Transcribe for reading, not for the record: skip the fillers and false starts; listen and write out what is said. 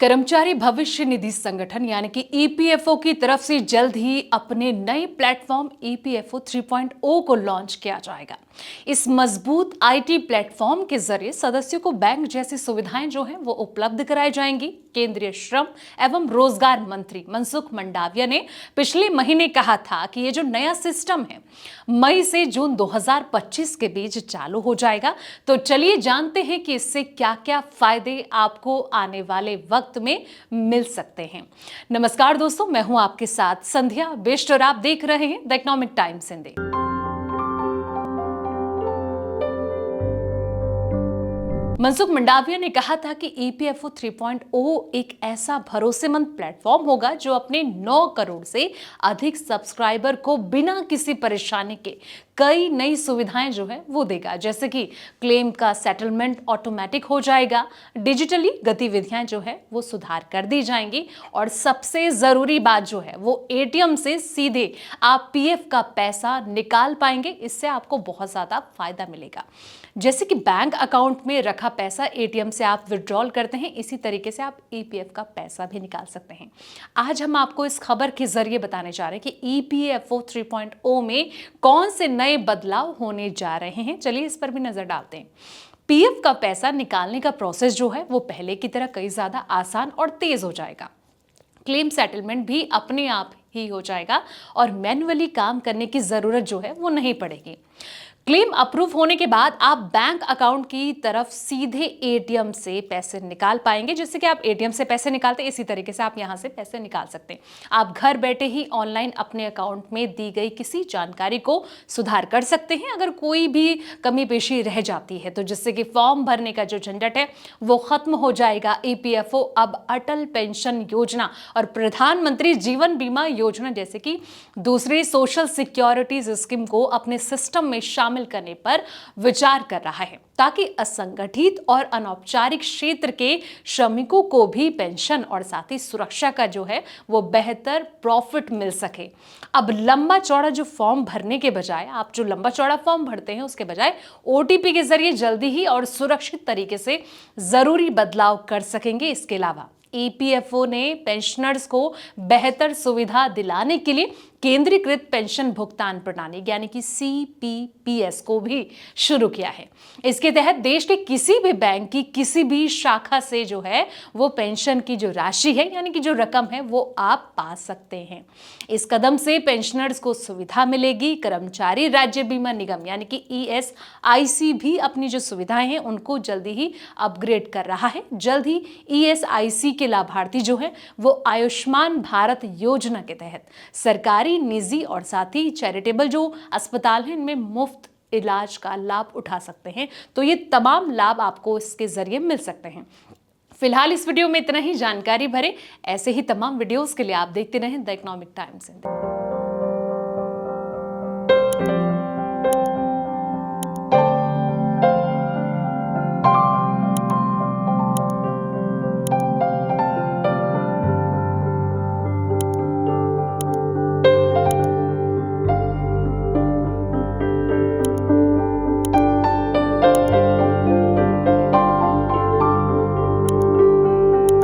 कर्मचारी भविष्य निधि संगठन यानी कि ईपीएफओ की तरफ से जल्द ही अपने नए प्लेटफॉर्म ईपीएफओ 3.0 को लॉन्च किया जाएगा। इस मजबूत आईटी प्लेटफॉर्म के जरिए सदस्यों को बैंक जैसी सुविधाएं जो हैं वो उपलब्ध कराई जाएंगी। केंद्रीय श्रम एवं रोजगार मंत्री मनसुख मंडाविया ने पिछले महीने कहा था कि ये जो नया सिस्टम है मई से जून 2025 के बीच चालू हो जाएगा। तो चलिए जानते हैं कि इससे क्या-क्या फायदे आपको आने वाले वक्त में मिल सकते हैं। नमस्कार दोस्तों, मैं हूं आपके साथ संध्या बेस्ट और आप देख रहे हैं the economic times Hindi. Mansukh Mandaviya ने कहा था कि ईपीएफओ 3.0 एक ऐसा भरोसेमंद प्लेटफॉर्म होगा जो अपने 9 करोड़ से अधिक सब्सक्राइबर को बिना किसी परेशानी के कई नई सुविधाएं जो है वो देगा, जैसे कि क्लेम का सेटलमेंट ऑटोमेटिक हो जाएगा, डिजिटली गतिविधियां जो है वो सुधार कर दी जाएंगी और सबसे जरूरी बात जो है वो एटीएम से सीधे आप पीएफ का पैसा निकाल पाएंगे। इससे आपको बहुत ज्यादा फायदा मिलेगा। जैसे कि बैंक अकाउंट में रखा पैसा एटीएम से आप विड्रॉल करते हैं, इसी तरीके से आप ईपीएफ का पैसा भी निकाल सकते हैं। आज हम आपको इस खबर के जरिए बताने जा रहे हैं कि ईपीएफओ 3.0 में कौन से नए बदलाव होने जा रहे हैं। चलिए इस पर भी नजर डालते हैं। पीएफ का पैसा निकालने का प्रोसेस जो है वो पहले की तरह कई ज्यादा आसान और तेज हो जाएगा। क्लेम सेटलमेंट भी अपने आप ही हो जाएगा और मैन्युअली काम करने की जरूरत जो है वो नहीं पड़ेगी। क्लेम अप्रूव होने के बाद आप बैंक अकाउंट की तरफ सीधे एटीएम से पैसे निकाल पाएंगे। जैसे कि आप एटीएम से पैसे निकालते हैं, इसी तरीके से आप यहां से पैसे निकाल सकते हैं। आप घर बैठे ही ऑनलाइन अपने अकाउंट में दी गई किसी जानकारी को सुधार कर सकते हैं अगर कोई भी कमी पेशी रह जाती है तो, जिससे कि फॉर्म भरने का जो झंझट है वो खत्म हो जाएगा। ईपीएफओ अब अटल पेंशन योजना और प्रधानमंत्री जीवन बीमा योजना जैसे कि दूसरी सोशल सिक्योरिटीज स्कीम को अपने सिस्टम में शामिल करने पर विचार कर रहा है, ताकि असंगठित और अनौपचारिक क्षेत्र के श्रमिकों को भी पेंशन और साथ ही सुरक्षा का जो है वो बेहतर प्रॉफिट मिल सके। अब लंबा चौड़ा जो फॉर्म भरने के बजाय, आप जो लंबा चौड़ा फॉर्म भरते हैं उसके बजाय ओटीपी के जरिए जल्दी ही और सुरक्षित तरीके से जरूरी बदलाव कर सकेंगे। इसके अलावा ईपीएफओ ने पेंशनर्स को बेहतर सुविधा दिलाने के लिए केंद्रीकृत पेंशन भुगतान प्रणाली यानी कि सीपीपीएस को भी शुरू किया है। इसके तहत देश के किसी भी बैंक की किसी भी शाखा से जो है वो पेंशन की जो राशि है यानी कि जो रकम है वो आप पा सकते हैं। इस कदम से पेंशनर्स को सुविधा मिलेगी। कर्मचारी राज्य बीमा निगम यानी कि ईएसआईसी भी अपनी जो सुविधाएं हैं उनको जल्दी ही अपग्रेड कर रहा है। जल्द ही ईएसआईसी के लाभार्थी जो है वो आयुष्मान भारत योजना के तहत सरकारी, निजी और साथ ही चैरिटेबल जो अस्पताल हैं इनमें मुफ्त इलाज का लाभ उठा सकते हैं। तो ये तमाम लाभ आपको इसके जरिए मिल सकते हैं। फिलहाल इस वीडियो में इतना ही। जानकारी भरे ऐसे ही तमाम वीडियोस के लिए आप देखते रहें द इकोनॉमिक टाइम्स।